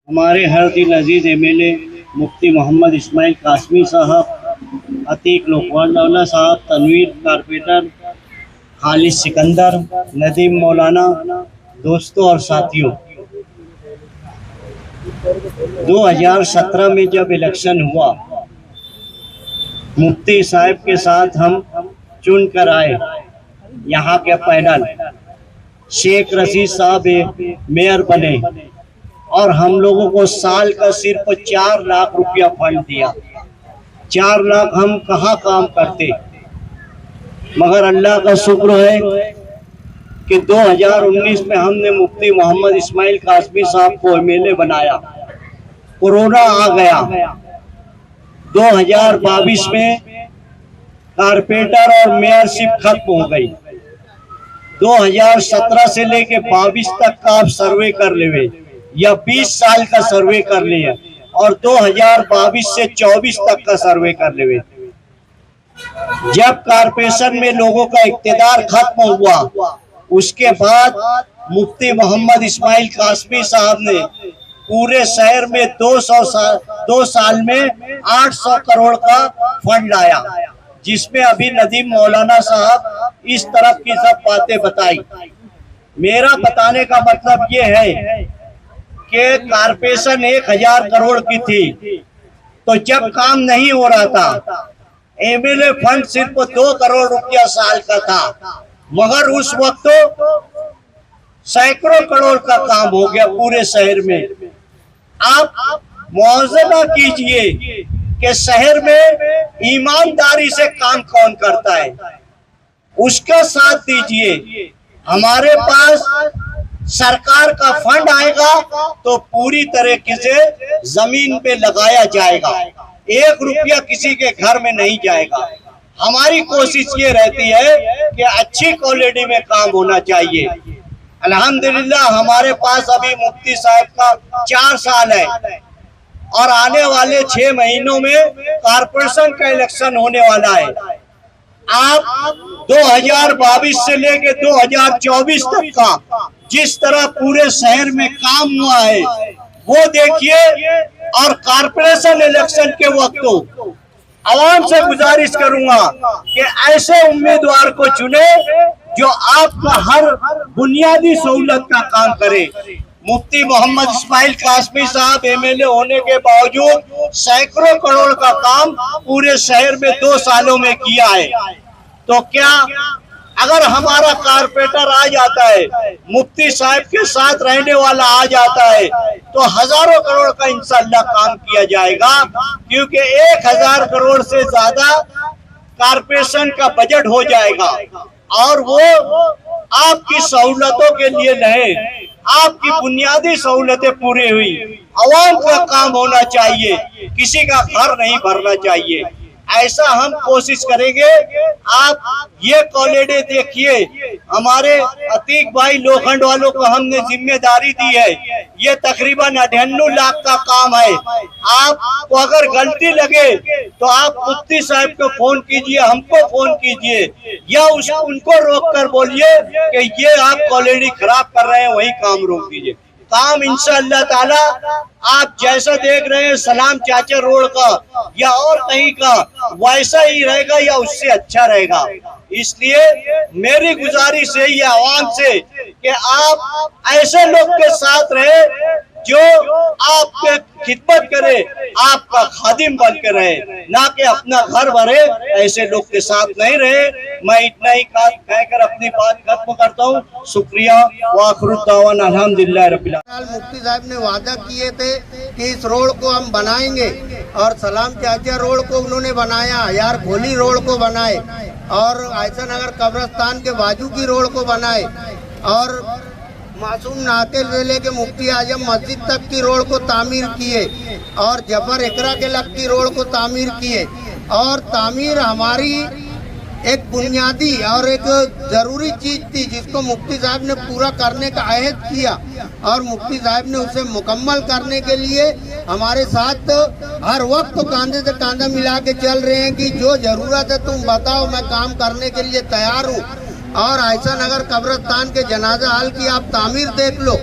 हमारे हर दिल अजीज़ एमएलए मुफ्ती मोहम्मद इस्माइल कासमी साहब, अतीक लोकवाना साहब, तनवीर कारपेटर, खालिद सिकंदर, नदीम मौलाना, दोस्तों और साथियों, 2017 में जब इलेक्शन हुआ, मुफ्ती साहब के साथ हम चुन कर आए। यहाँ के पैनल शेख रशीद साहब मेयर बने और हम लोगों को साल का सिर्फ 4 लाख रुपया फंड दिया। 4 लाख हम कहाँ काम करते, मगर अल्लाह का शुक्र है कि 2019 में हमने मुफ्ती मोहम्मद इस्माइल कासमी साहब को एमएलए बनाया। कोरोना आ गया। 2022 में कारपेटर और मेयरशिप खत्म हो गई। 2017 से लेके 22 तक का आप सर्वे कर ले या 20 साल का सर्वे कर लिया और 2022 से 24 तक का सर्वे कर ले। जब कारपोरेशन में लोगों का इक़्तिदार खत्म हुआ, उसके बाद मुफ्ती मोहम्मद इस्माइल कासमी साहब ने पूरे शहर में 2 साल में 800 करोड़ का फंड लाया, जिसमें अभी नदीम मौलाना साहब इस तरफ की सब बातें बताई। मेरा बताने का मतलब ये है कि कारपोरेशन 1000 करोड़ की थी, तो जब काम नहीं हो रहा था, एमएलए फंड सिर्फ 2 करोड़ रुपया साल का था, मगर उस वक्त तो सैकड़ों करोड़ का काम हो गया पूरे शहर में। आप मुआवजा कीजिए कि शहर में ईमानदारी से काम कौन करता है, उसका साथ दीजिए। हमारे पास सरकार का फंड आएगा तो पूरी तरीके से जमीन पे लगाया जाएगा, 1 रुपया किसी के घर में नहीं जाएगा। हमारी कोशिश ये रहती है कि अच्छी क्वालिटी में काम होना चाहिए। अल्हम्दुलिल्लाह हमारे पास अभी मुफ्ती साहब का 4 साल है और आने वाले 6 महीनों में कारपोरेशन का इलेक्शन होने वाला है। आप 2022 से लेके 2024 तक का जिस तरह पूरे शहर में काम हुआ है वो देखिए, और कारपोरेशन इलेक्शन के वक्त आवाम से गुजारिश करूंगा कि ऐसे उम्मीदवार को चुने जो आपका हर बुनियादी सहूलत का काम करे। मुफ्ती मोहम्मद इस्माइल कासमी साहब एमएलए होने के बावजूद सैकड़ों करोड़ का काम पूरे शहर में 2 सालों में किया है। तो क्या अगर हमारा कारपोरेटर आ जाता है, मुफ्ती साहब के साथ रहने वाला आ जाता है, तो हजारों करोड़ का इंशाअल्लाह काम किया जाएगा, क्योंकि 1000 करोड़ से ज्यादा कारपोरेशन का बजट हो जाएगा और वो आपकी सहूलतों के लिए नहीं, आपकी बुनियादी सहूलतें पूरी हुई। आवाम का काम होना चाहिए, किसी का घर नहीं भरना चाहिए। ऐसा हम कोशिश करेंगे। आप ये क्वालिटी देखिए, हमारे अतीक भाई लोखंड वालों को हमने जिम्मेदारी दी है, ये तकरीबन 98 लाख का काम है। आपको अगर गलती लगे तो आप मुफ्ती साहब को फोन कीजिए, हमको फोन कीजिए या उनको रोक कर बोलिए कि ये आप क्वालिटी खराब कर रहे हैं, वही काम रोक दीजिए। काम इंशाअल्लाह ताला आप जैसा देख रहे हैं सलाम चाचा रोड का या और कहीं का, वैसा ही रहेगा या उससे अच्छा रहेगा। इसलिए मेरी गुजारिश है ये आवाम से कि आप ऐसे लोग के साथ रहे जो आपके खिदमत करे, आपका खादिम बन के रहे, ना कि अपना घर भरे। ऐसे लोग के साथ नहीं रहे। मैं इतना ही कहकर अपनी बात खत्म करता हूँ। शुक्रिया। वाखिरुद्दावाना अल्हम्दुलिल्लाह रब्बिल आलमीन। मुफ्ती साहब ने वादा किए थे कि इस रोड को हम बनाएंगे और सलाम चाचा रोड को उन्होंने बनाया, यार खोली रोड को बनाए और आयशा नगर कब्रिस्तान के बाजू की रोड को बनाए और मासूम नाके से लेके मुफ्ती आजम मस्जिद तक की रोड को तामीर किए और जफर इकरा के लग की रोड को तामीर किए। और तामीर हमारी एक बुनियादी और एक ज़रूरी चीज़ थी जिसको मुफ्ती साहब ने पूरा करने का अहद किया और मुफ्ती साहब ने उसे मुकम्मल करने के लिए हमारे साथ हर वक्त कांधे से कांधा मिला के चल रहे हैं कि जो ज़रूरत है तुम बताओ, मैं काम करने के लिए तैयार हूँ। और आयशा नगर कब्रिस्तान के जनाजा हाल की आप तामीर देख लो,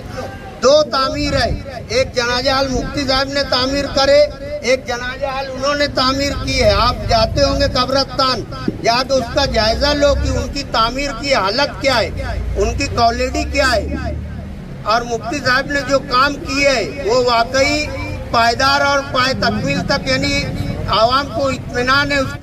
दो तामीर है, एक जनाजा हाल मुफ्ती साहब ने तामीर करे, एक जनाजा हाल उन्होंने तामीर की है। आप जाते होंगे कब्रिस्तान, या तो उसका जायजा लो कि उनकी तामीर की हालत क्या है, उनकी क्वालिटी क्या है। और मुफ्ती साहब ने जो काम किए है वो वाकई पायदार और पाए तकमील तक यानी आवाम को इत्मीनान है।